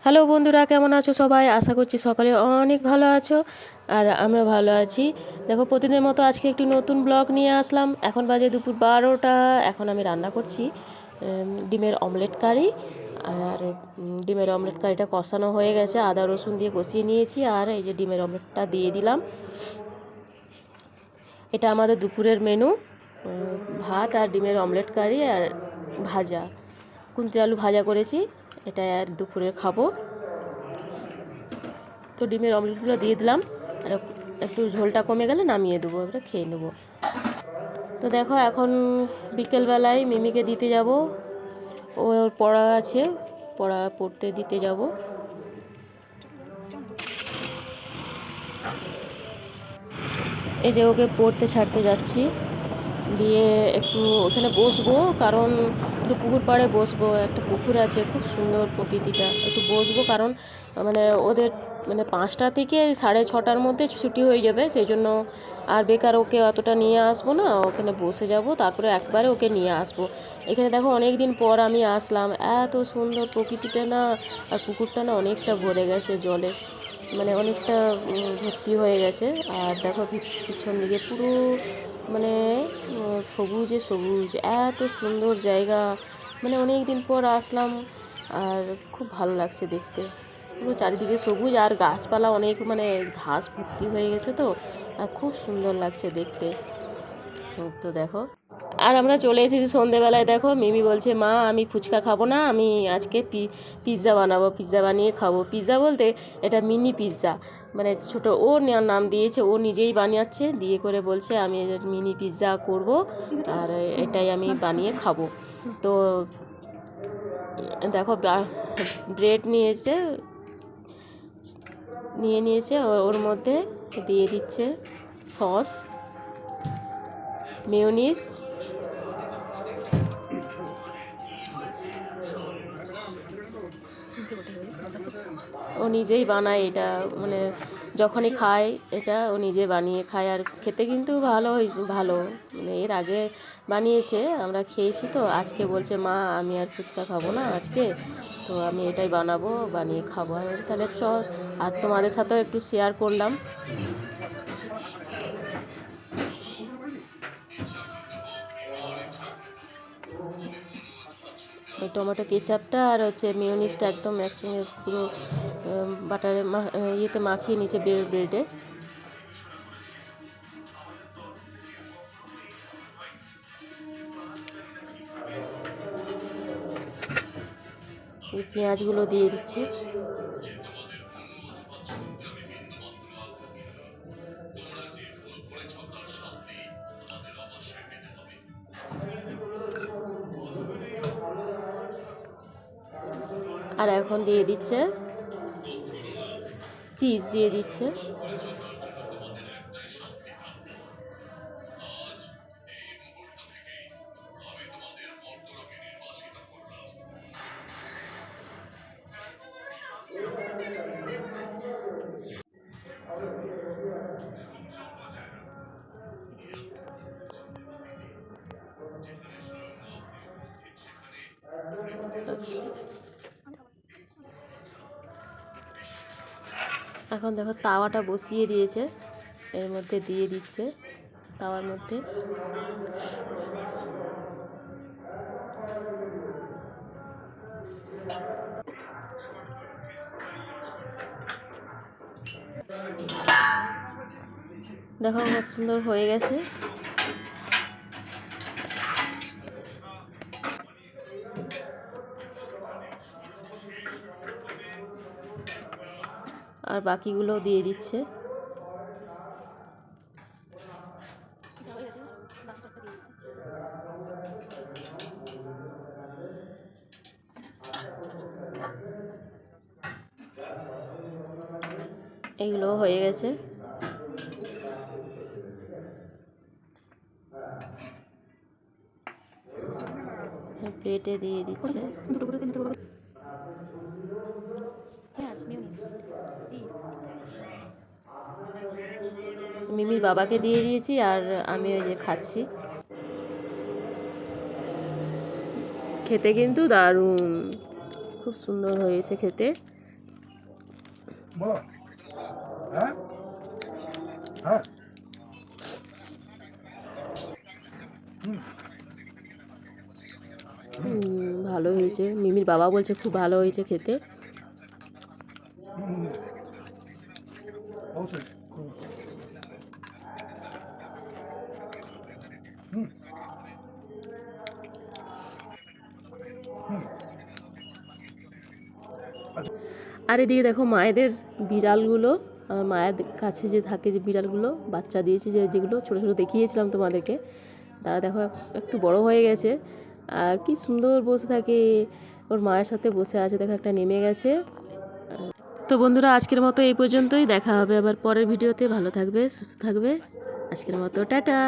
Hello বন্ধুরা, কেমন আছো সবাই? আশা করছি সকালে অনেক ভালো আছো আর আমরা ভালো আছি। দেখো, প্রতিদিনের মতো আজকে একটি নতুন ব্লগ নিয়ে আসলাম। এখন বাজে দুপুর 12টা। এখন আমি রান্না করছি ডিমের অমলেট কারি। আর ডিমের অমলেট কারিটা কষানো হয়ে গেছে, আদা রসুন দিয়ে কষিয়ে নিয়েছি। আর এই যে ডিমের অমলেটটা দিয়ে দিলাম। এটা আমাদের দুপুরের মেনু, ভাত আর ডিমের অমলেট কারি আর ভাজা, কুন্তি আলু ভাজা করেছি। এটা আর দুপুরে খাবো। তো ডিমের অমলেটগুলো দিয়ে দিলাম, আর একটু ঝোলটা কমে গেলে নামিয়ে দেবো, এবারে খেয়ে নেবো। তো দেখো, এখন বিকেলবেলায় মিমিকে দিতে যাব। ওর পড়া আছে, পড়তে দিতে যাব। এই যে ওকে পড়তে ছাড়তে যাচ্ছি, দিয়ে একটু ওখানে বসবো, কারণ একটু পুকুর পাড়ে বসবো। একটা পুকুর আছে, খুব সুন্দর প্রকৃতিটা, একটু বসবো। কারণ মানে ওদের 5টা থেকে 6:30টার মধ্যে ছুটি হয়ে যাবে, সেই জন্য আর বেকার ওকে অতটা নিয়ে আসবো না। ওখানে বসে যাব, তারপরে একবারে ওকে নিয়ে আসবো। এখানে দেখো, অনেক দিন পর আমি আসলাম। এত সুন্দর প্রকৃতিটা না, আর পুকুরটা না অনেকটা ভরে গেছে জলে, অনেকটা ভর্তি হয়ে গেছে। আর দেখো, পিছন দিকে পুরো সবুজে সবুজ, এত সুন্দর জায়গা। অনেক দিন পর আসলাম, আর খুব ভালো লাগছে দেখতে। পুরো চারিদিকে সবুজ, আর গাছপালা অনেক, ঘাস ভর্তি হয়ে গেছে, তো খুব সুন্দর লাগছে দেখতে। তো দেখো, আর আমরা চলে এসেছি সন্ধেবেলায়। দেখো, মিমি বলছে, মা আমি ফুচকা খাবো না, আমি আজকে পিৎজা বানাবো, পিৎজা বানিয়ে খাবো। পিৎজা বলতে এটা মিনি পিৎজা, ছোটো ও নাম দিয়েছে, ও নিজেই বানিয়েছে, দিয়ে করে বলছে আমি মিনি পিৎজা করব, আর এটাই আমি বানিয়ে খাবো। তো দেখো, ব্রেড নিয়েছে, ওর মধ্যে দিয়ে দিচ্ছে সস, মেয়োনিজ। ও নিজেই বানায় এটা, যখনই খায় এটা ও নিজে বানিয়ে খায়, আর খেতে কিন্তু ভালো ভালো। এর আগে বানিয়েছে, আমরা খেয়েছি। তো আজকে বলছে, মা আমি আর ফুচকা খাবো না আজকে, তো আমি এটাই বানাবো, বানিয়ে খাবো। আমি বলছি, তাহলে চল, আর তোমাদের সাথেও একটু শেয়ার করলাম। এই টমেটো কেচাপটা আর হচ্ছে মেয়োনিজটা একদম একসঙ্গে পুরো বাটারে ইয়েতে মাখিয়ে নিচে ব্রেডে। এই পেঁয়াজগুলো দিয়ে দিচ্ছে। আর এখন দিয়ে দিচ্ছে চিজ, দিয়ে দিচ্ছে। এখন দেখো, তাওয়াটা বসিয়ে দিয়েছে, এর মধ্যে দিয়ে দিচ্ছে তাওয়ার মধ্যে। দেখো, কত সুন্দর হয়ে গেছে। আর বাকিগুলো দিয়ে দিচ্ছে। এগুলো হয়ে গেছে। প্লেটে দিয়ে দিচ্ছে। মিমির বাবাকে দিয়ে দিয়েছি, আর আমি ওই যে খাচ্ছি। খেতে কিন্তু দারুণ, খুব সুন্দর হয়েছে খেতে। বলো। হ্যাঁ হ্যাঁ। হুম হুম ভালো হয়েছে, মিমির বাবা বলছে খুব ভালো হয়েছে খেতে। হুম হুম, অবশ্যই। হুম হুম হুম। আচ্ছা। আর এদিকে দেখো মায়েদের বিড়ালগুলো, মায়ের কাছে যে থাকে যে বিড়ালগুলো বাচ্চা দিয়েছে, যেগুলো ছোটো ছোটো দেখিয়েছিলাম তোমাদেরকে, তারা দেখো একটু বড় হয়ে গেছে আর কি সুন্দর বসে থাকে, ওর মায়ের সাথে বসে আছে। দেখো একটা নেমে গেছে। তো বন্ধুরা আজকের মতো এই পর্যন্তই, দেখা হবে আবার পরের ভিডিওতে। ভালো থাকবে, সুস্থ থাকবে। আজকের মতো টাটা।